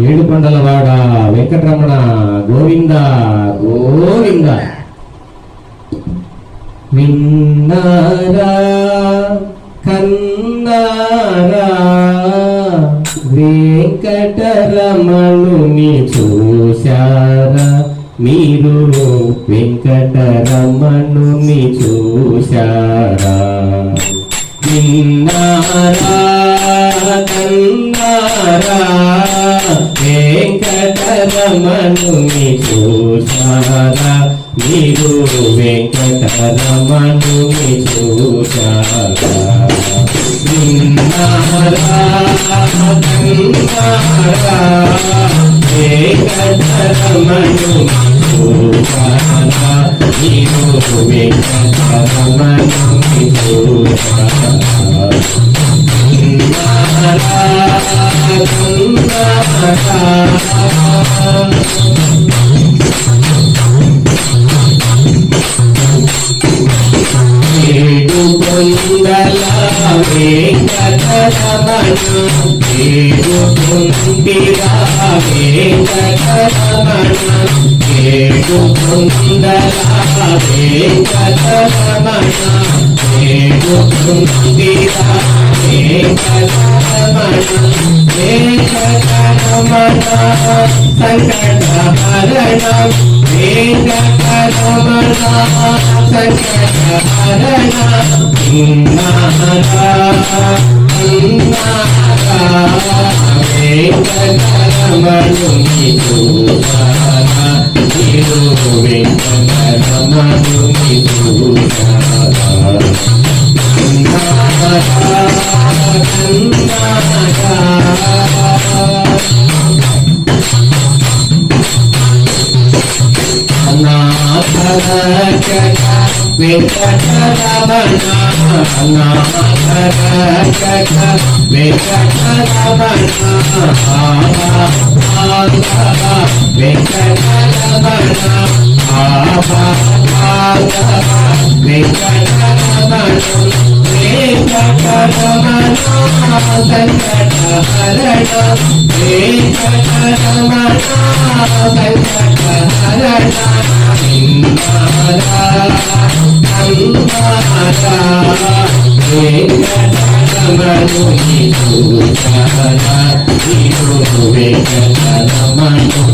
ఏడుకొండలవాడ వెంకటరమణ గోవింద గోవింద. విన్నారా కన్నారా వెంకటరమణుని చూశారా మీరు వెంకటరమణుని చూశారా. విన్నారా కన్నారా వెంకటరమణుని చూశారా మీరు వెంకటరమణుని చూశారా. విన్నారా కన్నారా వెంకటరమణుని చూశారా మీరు వెంకటరమణుని చూశారా. ఏడుకొండల వెంకటరమణ ఏడుకొండిరా వెంకటరమణ ఏడుకొండల వెంకటరమణ ఏడుకొండిరా వెంకటరమణ వెంకటరమణ సంకటహరణ వెంకటరమణ సంకటహరణ. విన్నారా కన్నారా వెంకటరమణుని చూశారా మీరు వెంకటరమణుని చూశారా. వెంకటరమణ వెంకటరమణ వెంకటరమణ వెంకటరమణ వెంకటరమణ సంకటహరణ వెంకటరమణ సంకటహరణ. వెంకటరమణుని చూశారా మీరు వెంకటరమణుని